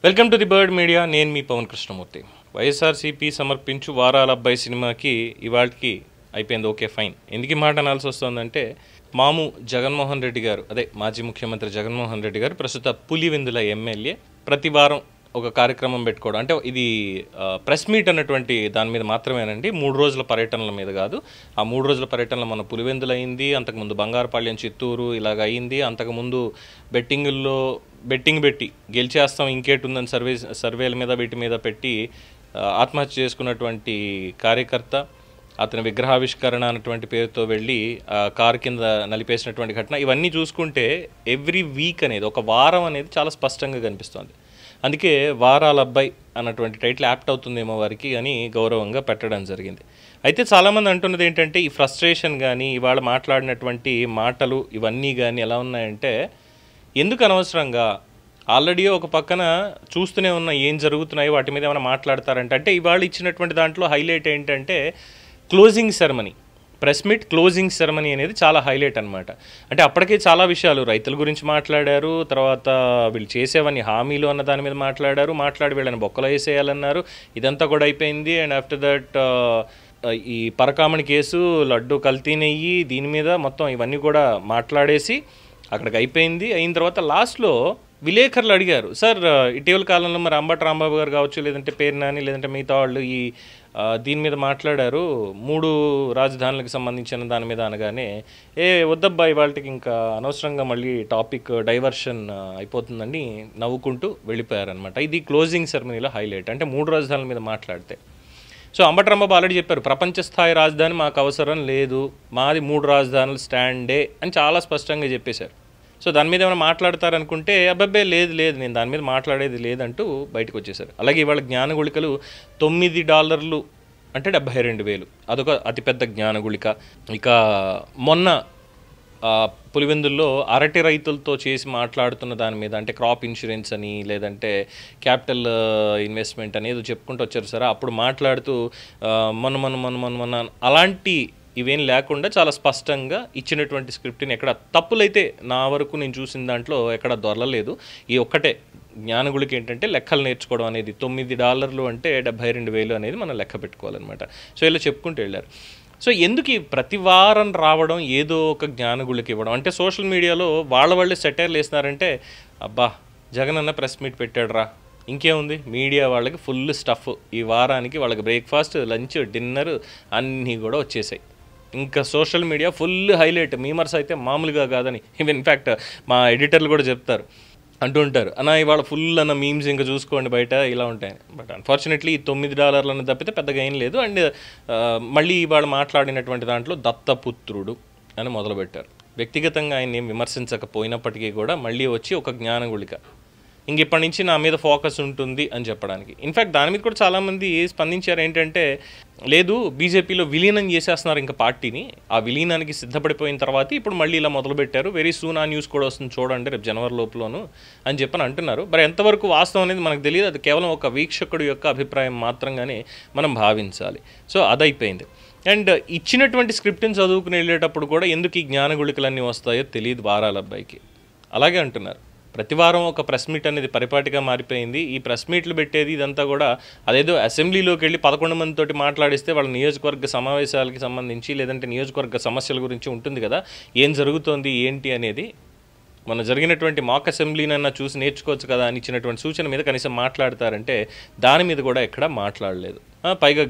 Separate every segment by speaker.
Speaker 1: Welcome to the bird media. నేను మీ పవన్ కృష్ణమూర్తి. వైఎస్ఆర్సీపీ సమర్పించు వారాల అబ్బాయి సినిమాకి ఇవాళకి అయిపోయింది. Okay fine. ఎందుకు మాట అనాల్సి వస్తుందంటే మాము జగన్మోహన్ రెడ్డి గారు, అదే మాజీ ముఖ్యమంత్రి జగన్మోహన్ రెడ్డి గారు ప్రస్తుత పులివెందుల ఎమ్మెల్యే ప్రతి వారం ఒక కార్యక్రమం పెట్టుకోవడం, అంటే ఇది ప్రెస్ మీట్ అన్నటువంటి దాని మీద మాత్రమేనండి. 3 రోజుల పర్యటనల మీద కాదు. ఆ 3 రోజుల పర్యటనలో మన పులివెందులు అయింది, అంతకుముందు బంగారుపాళ్యం, చిత్తూరు ఇలాగ అయింది. అంతకుముందు బెట్టింగ్ పెట్టి గెలిచేస్తాం ఇంకేటుందని సర్వేల మీద వీటి మీద పెట్టి ఆత్మహత్య చేసుకున్నటువంటి కార్యకర్త, అతని విగ్రహావిష్కరణ అన్నటువంటి పేరుతో వెళ్ళి కారు కింద నలిపేసినటువంటి ఘటన, ఇవన్నీ చూసుకుంటే ఎవ్రీ వీక్ అనేది, ఒక వారం అనేది చాలా స్పష్టంగా కనిపిస్తుంది. అందుకే వారాల అబ్బాయి అన్నటువంటి టైటిల్ యాప్ట్ అవుతుందేమో వారికి అని గౌరవంగా పెట్టడం జరిగింది. అయితే చాలామంది అంటున్నది ఏంటంటే ఈ ఫ్రస్ట్రేషన్ కానీ ఇవాళ మాట్లాడినటువంటి మాటలు ఇవన్నీ కానీ ఎలా ఉన్నాయంటే, ఎందుకు అనవసరంగా ఆల్రెడీ ఒక పక్కన చూస్తూనే ఉన్న ఏం జరుగుతున్నాయో వాటి మీద ఏమైనా మాట్లాడతారంటే, అంటే ఇవాళ ఇచ్చినటువంటి దాంట్లో హైలైట్ ఏంటంటే closing ceremony, press meet closing ceremony అనేది చాలా హైలైట్ అనమాట. అంటే అప్పటికే చాలా విషయాలు రైతుల గురించి మాట్లాడారు, తర్వాత వీళ్ళు చేసేవన్నీ హామీలు అన్న దాని మీద మాట్లాడి వీళ్ళని బొక్కలు వేసేయాలన్నారు. ఇదంతా కూడా అయిపోయింది. అండ్ ఆఫ్టర్ దట్ ఈ పరకామణి కేసు, లడ్డు కల్తీ నెయ్యి, దీని మీద మొత్తం ఇవన్నీ కూడా మాట్లాడేసి అక్కడికి అయిపోయింది. అయిన తర్వాత లాస్ట్లో విలేకరులు అడిగారు, సార్ ఇటీవల కాలంలో మరి అంబటి రాంబాబు గారు కావచ్చు, లేదంటే పేరు నాని, లేదంటే మిగతా వాళ్ళు ఈ దీని మీద మాట్లాడారు 3 రాజధానులకు సంబంధించిన దాని మీద అనగానే, వద్దబ్బాయి వాళ్ళకి ఇంకా అనవసరంగా మళ్ళీ టాపిక్ డైవర్షన్ అయిపోతుందని నవ్వుకుంటూ వెళ్ళిపోయారనమాట. ఇది క్లోజింగ్ సెరమనీలో హైలైట్. అంటే 3 రాజధానుల మీద మాట్లాడితే, సో అంబటి రాంబాబు ఆల్రెడీ చెప్పారు, ప్రపంచ స్థాయి రాజధాని మాకు అవసరం లేదు, మాది 3 రాజధానులు స్టాండే అని చాలా స్పష్టంగా చెప్పేశారు. సో దాని మీద ఏమైనా మాట్లాడతారనుకుంటే అబ్బాబ్బే లేదు నేను దాని మీద మాట్లాడేది లేదంటూ బయటకు వచ్చేసారు. అలాగే ఇవాళ జ్ఞానగుళికలు $9 అంటే 72,000, అదొక అతిపెద్ద జ్ఞానగుళిక. ఇక మొన్న పులివెందుల్లో అరటి రైతులతో చేసి మాట్లాడుతున్న దాని మీద, అంటే క్రాప్ ఇన్సూరెన్స్ అని, లేదంటే క్యాపిటల్ ఇన్వెస్ట్మెంట్ అనేది చెప్పుకుంటూ వచ్చారు సార్. అప్పుడు మాట్లాడుతూ మొన్న అలాంటి ఇవేం లేకుండా చాలా స్పష్టంగా ఇచ్చినటువంటి స్క్రిప్ట్ని ఎక్కడ తప్పులైతే నా వరకు నేను చూసిన దాంట్లో ఎక్కడ దొరలలేదు. ఈ ఒక్కటే జ్ఞానగుళికి ఏంటంటే లెక్కలు నేర్చుకోవడం అనేది, $9 అంటే 72,000 అనేది మనం లెక్క పెట్టుకోవాలన్నమాట. సో ఇలా చెప్పుకుంటూ వెళ్ళారు. సో ఎందుకు ప్రతి వారం రావడం, ఏదో ఒక జ్ఞానగుళికి ఇవ్వడం, అంటే సోషల్ మీడియాలో వాళ్ళే సెటైర్లు వేస్తున్నారంటే, అబ్బా జగన్ అన్న ప్రెస్ మీట్ పెట్టాడు రా, ఇంకేముంది మీడియా వాళ్ళకి ఫుల్ స్టఫ్, ఈ వారానికి వాళ్ళకి బ్రేక్ఫాస్ట్, లంచ్, డిన్నర్ అన్నీ కూడా వచ్చేసాయి. ఇంకా social media full highlight. Memers అయితే మామూలుగా కాదని, ఈవెన్ ఇన్ఫ్యాక్ట్ మా ఎడిటర్లు కూడా అంటూ ఉంటారు, అన్న ఇవాళ ఫుల్ అన్న మీమ్స్ ఇంకా చూసుకోండి బయట ఇలా ఉంటాయి. బట్ అన్ఫార్చునేట్లీ $9 తప్పితే పెద్దగా ఏం లేదు. అండ్ మళ్ళీ ఇవాళ మాట్లాడినటువంటి దాంట్లో దత్తపుత్రుడు అని మొదలుపెట్టారు. వ్యక్తిగతంగా ఆయన ఏం విమర్శించకపోయినప్పటికీ కూడా మళ్ళీ వచ్చి ఒక జ్ఞానగుళిక, ఇంక ఇప్పటి నుంచి నా మీద ఫోకస్ ఉంటుంది అని చెప్పడానికి. ఇన్ఫ్యాక్ట్ దాని మీద కూడా చాలామంది స్పందించారు. ఏంటంటే, లేదు బీజేపీలో విలీనం చేసేస్తున్నారు ఇంకా పార్టీని, ఆ విలీనానికి సిద్ధపడిపోయిన తర్వాత ఇప్పుడు మళ్ళీ ఇలా మొదలుపెట్టారు, వెరీ సూన్ ఆ న్యూస్ కూడా వస్తుంది చూడండి రేపు జనవరి లోపలను అని చెప్పని అంటున్నారు. మరి ఎంతవరకు వాస్తవం అనేది మనకు తెలియదు, అది కేవలం ఒక వీక్షకుడు యొక్క అభిప్రాయం మాత్రంగానే మనం భావించాలి. సో అదైపోయింది. అండ్ ఇచ్చినటువంటి స్క్రిప్ట్ని చదువుకుని వెళ్ళేటప్పుడు కూడా ఎందుకు ఈ జ్ఞానగుళికలన్నీ వస్తాయో తెలియదు వారాల అబ్బాయికి. అలాగే అంటున్నారు, ప్రతి వారం ఒక ప్రెస్ మీట్ అనేది పరిపాటిగా మారిపోయింది. ఈ ప్రెస్ మీట్లు పెట్టేది ఇదంతా కూడా అదేదో అసెంబ్లీలోకి వెళ్ళి 11 మందితోటి మాట్లాడిస్తే వాళ్ళ నియోజకవర్గ సమావేశాలకి సంబంధించి, లేదంటే నియోజకవర్గ సమస్యల గురించి ఉంటుంది కదా, ఏం జరుగుతోంది ఏంటి అనేది. మన జరిగినటువంటి మాక్ అసెంబ్లీనన్నా చూసి నేర్చుకోవచ్చు కదా అని ఇచ్చినటువంటి సూచన మీద కనీసం మాట్లాడతారంటే దాని మీద కూడా ఎక్కడా మాట్లాడలేదు. పైగా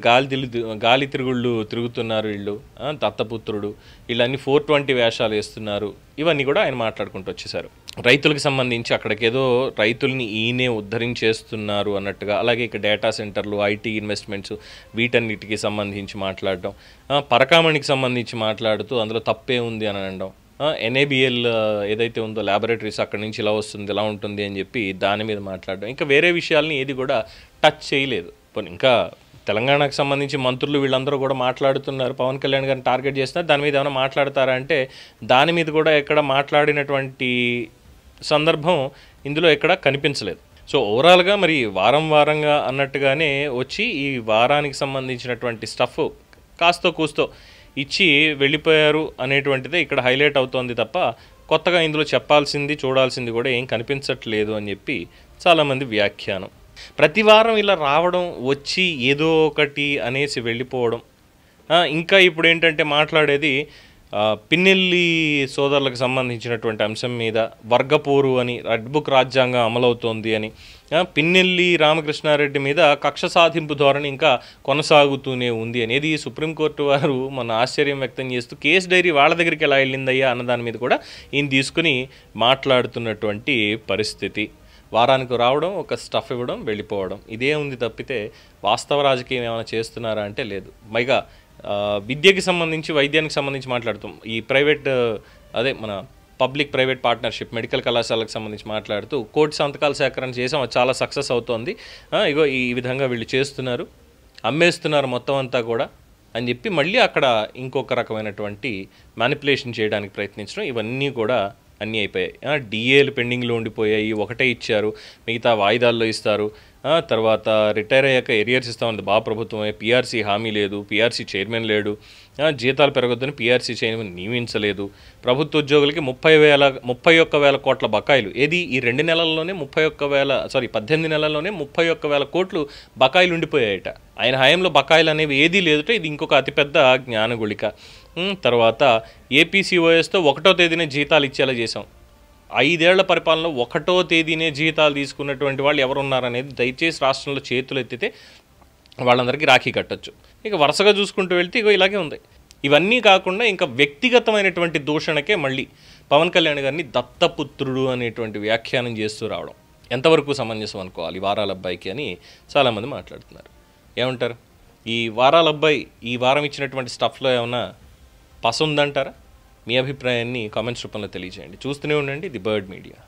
Speaker 1: గాలి తిరుగుళ్ళు తిరుగుతున్నారు వీళ్ళు, దత్తపుత్రుడు, వీళ్ళన్నీ 420 వేషాలు వేస్తున్నారు, ఇవన్నీ కూడా ఆయన మాట్లాడుకుంటూ వచ్చేసారు. రైతులకు సంబంధించి అక్కడికి ఏదో రైతుల్ని ఈయనే ఉద్ధరించేస్తున్నారు అన్నట్టుగా, అలాగే ఇక డేటా సెంటర్లు, ఐటీ ఇన్వెస్ట్మెంట్స్, వీటన్నిటికీ సంబంధించి మాట్లాడడం, పరకామణికి సంబంధించి మాట్లాడుతూ అందులో తప్పే ఉంది అని అనడం, NABL ఏదైతే ఉందో ల్యాబొరేటరీస్ అక్కడి నుంచి ఇలా వస్తుంది ఇలా ఉంటుంది అని చెప్పి దాని మీద మాట్లాడడం, ఇంకా వేరే విషయాల్ని ఏది కూడా టచ్ చేయలేదు. ఇంకా తెలంగాణకు సంబంధించి మంత్రులు వీళ్ళందరూ కూడా మాట్లాడుతున్నారు, పవన్ కళ్యాణ్ గారిని టార్గెట్ చేస్తున్నారు, దాని మీద ఏమైనా మాట్లాడతారా అంటే దాని మీద కూడా ఎక్కడ మాట్లాడినటువంటి సందర్భం ఇందులో ఎక్కడ కనిపించలేదు. సో ఓవరాల్గా మరి వారంగా అన్నట్టుగానే వచ్చి ఈ వారానికి సంబంధించినటువంటి స్టఫ్ కాస్తో కూస్తో ఇచ్చి వెళ్ళిపోయారు అనేటువంటిదే ఇక్కడ హైలైట్ అవుతోంది తప్ప కొత్తగా ఇందులో చెప్పాల్సింది చూడాల్సింది కూడా ఏం కనిపించట్లేదు అని చెప్పి చాలామంది వ్యాఖ్యానం. ప్రతి వారం ఇలా రావడం, వచ్చి ఏదో ఒకటి అనేసి వెళ్ళిపోవడం. ఇంకా ఇప్పుడేంటంటే మాట్లాడేది పిన్నెల్లి సోదరులకు సంబంధించినటువంటి అంశం మీద వర్గపోరు అని, రెడ్ బుక్ రాజ్యాంగం అమలవుతోంది అని, పిన్నెల్లి రామకృష్ణారెడ్డి మీద కక్ష సాధింపు ధోరణి ఇంకా కొనసాగుతూనే ఉంది అనేది సుప్రీంకోర్టు వారు మన ఆశ్చర్యం వ్యక్తం చేస్తూ కేసు డైరీ వాళ్ళ దగ్గరికి ఎలా వెళ్ళిందయ్యా అన్న దాని మీద కూడా ఈయన తీసుకుని మాట్లాడుతున్నటువంటి పరిస్థితి. వారానికి రావడం, ఒక స్టఫ్ ఇవ్వడం, వెళ్ళిపోవడం, ఇదే ఉంది తప్పితే వాస్తవ రాజకీయం ఏమైనా చేస్తున్నారా అంటే లేదు. పైగా విద్యకి సంబంధించి, వైద్యానికి సంబంధించి మాట్లాడుతాం. ఈ ప్రైవేట్ మన పబ్లిక్ ప్రైవేట్ పార్ట్నర్షిప్ మెడికల్ కళాశాలకు సంబంధించి మాట్లాడుతూ కోటి సంతకాల సేకరణ చేసాం, అది చాలా సక్సెస్ అవుతోంది, ఇగో ఈ విధంగా వీళ్ళు చేస్తున్నారు, అమ్మేస్తున్నారు మొత్తం అంతా కూడా అని చెప్పి మళ్ళీ అక్కడ ఇంకొక రకమైనటువంటి మ్యానిపులేషన్ చేయడానికి ప్రయత్నించడం, ఇవన్నీ కూడా అన్నీ అయిపోయాయి. డిఏలు పెండింగ్లో ఉండిపోయాయి, ఒకటే ఇచ్చారు, మిగతా వాయిదాల్లో ఇస్తారు. తర్వాత రిటైర్ అయ్యాక ఎరియర్స్ ఇస్తామన్నది బాగా ప్రభుత్వమే, పీఆర్సీ హామీ లేదు, పీఆర్సీ చైర్మన్ లేడు, జీతాలు పెరగొద్దని పీఆర్సీ చైర్మన్ నియమించలేదు, ప్రభుత్వ ఉద్యోగులకి 31,000 కోట్ల బకాయిలు. ఏది ఈ 2 నెలల్లోనే 18 నెలల్లోనే 31,000 కోట్లు బకాయిలు ఉండిపోయాయట. ఆయన హయాంలో బకాయిలు అనేవి ఏదీ లేదుట. ఇది ఇంకొక అతిపెద్ద జ్ఞానగుళిక. తర్వాత ఏపీసీఓఎస్తో 1వ తేదీనే జీతాలు ఇచ్చేలా చేసాం. 5 ఏళ్ల పరిపాలనలో 1వ తేదీనే జీతాలు తీసుకున్నటువంటి వాళ్ళు ఎవరున్నారనేది దయచేసి రాష్ట్రంలో చేతులు ఎత్తితే వాళ్ళందరికీ రాఖీ కట్టచ్చు. ఇక వరుసగా చూసుకుంటూ వెళ్తే ఇగో ఇలాగే ఉంది. ఇవన్నీ కాకుండా ఇంకా వ్యక్తిగతమైనటువంటి దూషణకే మళ్ళీ పవన్ కళ్యాణ్ గారిని దత్తపుత్రుడు అనేటువంటి వ్యాఖ్యానం చేస్తూ రావడం ఎంతవరకు సమంజసం అనుకోవాలి వారాల అబ్బాయికి అని చాలామంది మాట్లాడుతున్నారు. ఏమంటారు? ఈ వారాల అబ్బాయి ఈ వారం ఇచ్చినటువంటి స్టఫ్లో ఏమన్నా పస ఉందంటారా? మీ అభిప్రాయాన్ని కామెంట్స్ రూపంలో తెలియజేయండి. చూస్తూనే ఉండండి ది బర్డ్ మీడియా.